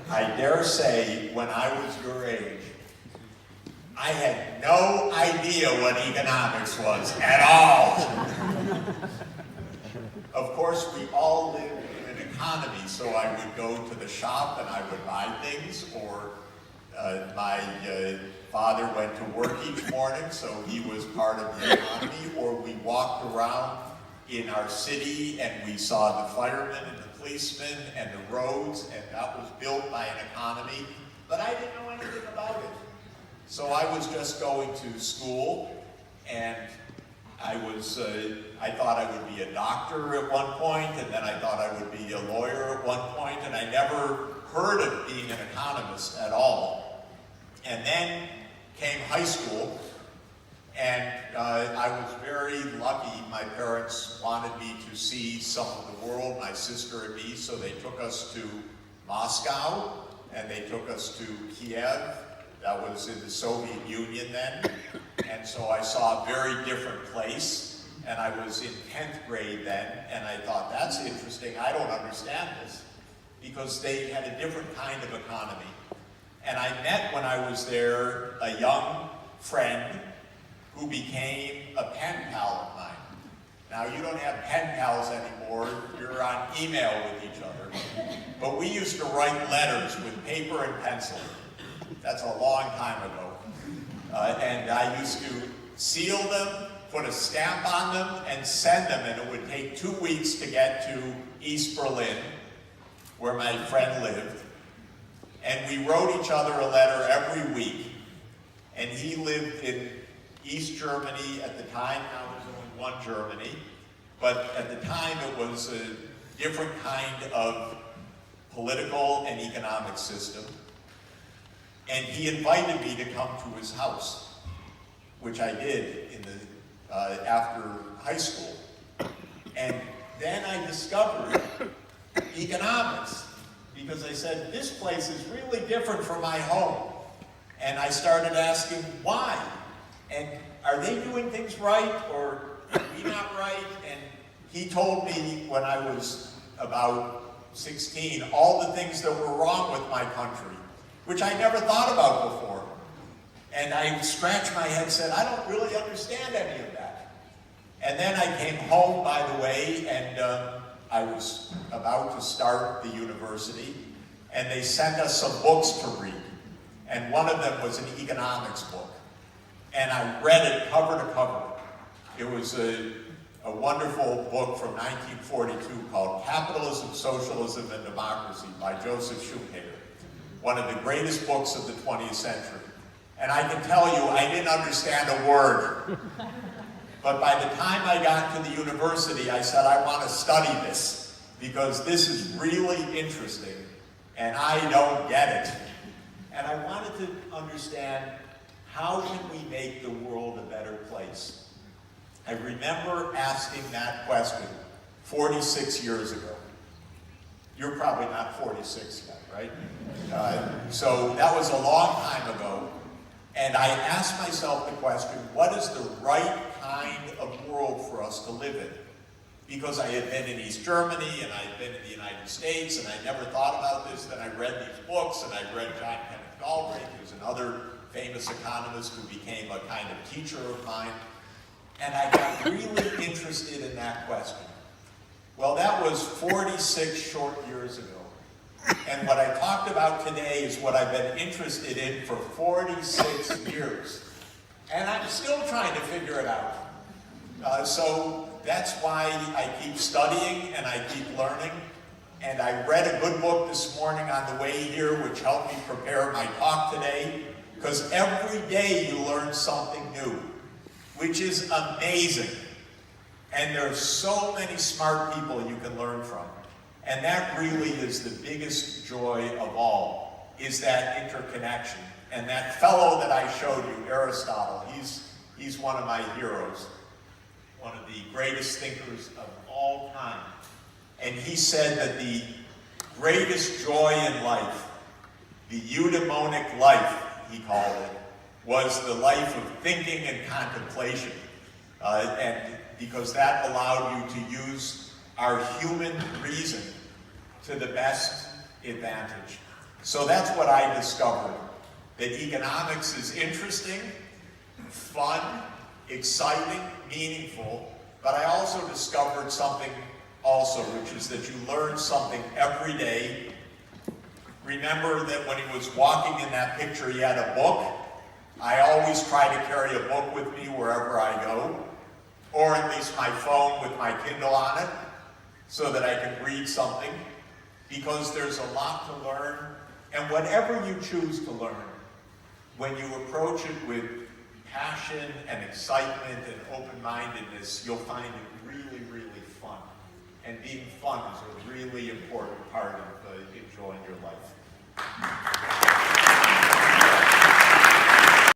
I dare say, when I was your age, I had no idea what economics was at all. Of course, we all lived in an economy, so I would go to the shop and I would buy things, or my father went to work each morning, so he was part of the economy, or we walked around in our city and we saw the firemen and the policemen and the roads, and that was built by an economy, but I didn't know anything about it. So I was just going to school, and I thought I would be a doctor at one point, and then I thought I would be a lawyer at one point, and I never heard of being an economist at all. And then came high school, and I was very lucky. My parents wanted me to see some of the world, my sister and me, so they took us to Moscow, and they took us to Kiev. That was in the Soviet Union then, and so I saw a very different place, and I was in 10th grade then, and I thought, that's interesting, I don't understand this, because they had a different kind of economy. And I met, when I was there, a young friend who became a pen pal of mine. Now, you don't have pen pals anymore, you're on email with each other, but we used to write letters with paper and pencil. That's a long time ago. And I used to seal them, put a stamp on them, and send them, and it would take 2 weeks to get to East Berlin, where my friend lived. And we wrote each other a letter every week. And he lived in East Germany at the time. Now there's only one Germany. But at the time, it was a different kind of political and economic system. And he invited me to come to his house, which I did in the after high school. And then I discovered economics, because I said, this place is really different from my home. And I started asking why. And are they doing things right, or are we not right? And he told me when I was about 16 all the things that were wrong with my country, which I never thought about before. And I scratched my head and said, I don't really understand any of that. And then I came home, by the way, and I was about to start the university, and they sent us some books to read. And one of them was an economics book. And I read it cover to cover. It was a wonderful book from 1942 called Capitalism, Socialism, and Democracy by Joseph Schumpeter. One of the greatest books of the 20th century. And I can tell you, I didn't understand a word. But by the time I got to the university, I said, I want to study this, because this is really interesting, and I don't get it. And I wanted to understand, how can we make the world a better place? I remember asking that question 46 years ago. You're probably not 46 yet, right? So that was a long time ago. And I asked myself the question, what is the right kind of world for us to live in? Because I had been in East Germany, and I had been in the United States, and I never thought about this. Then I read these books, and I read John Kenneth Galbraith, who's another famous economist who became a kind of teacher of mine. And I got really interested in that question. Well, that was 46 short years ago. And what I talked about today is what I've been interested in for 46 years. And I'm still trying to figure it out. So that's why I keep studying and I keep learning. And I read a good book this morning on the way here, which helped me prepare my talk today. Because every day you learn something new, which is amazing. And there's so many smart people you can learn from. And that really is the biggest joy of all, is that interconnection. And that fellow that I showed you, Aristotle, he's one of my heroes, one of the greatest thinkers of all time. And he said that the greatest joy in life, the eudaimonic life, he called it, was the life of thinking and contemplation. And because that allowed you to use our human reason to the best advantage. So that's what I discovered, that economics is interesting, fun, exciting, meaningful, but I also discovered something also, which is that you learn something every day. Remember that when he was walking in that picture, he had a book. I always try to carry a book with me wherever I go, or at least my phone with my Kindle on it, so that I can read something, because there's a lot to learn. And whatever you choose to learn, when you approach it with passion and excitement and open-mindedness, you'll find it really, really fun. And being fun is a really important part of enjoying your life.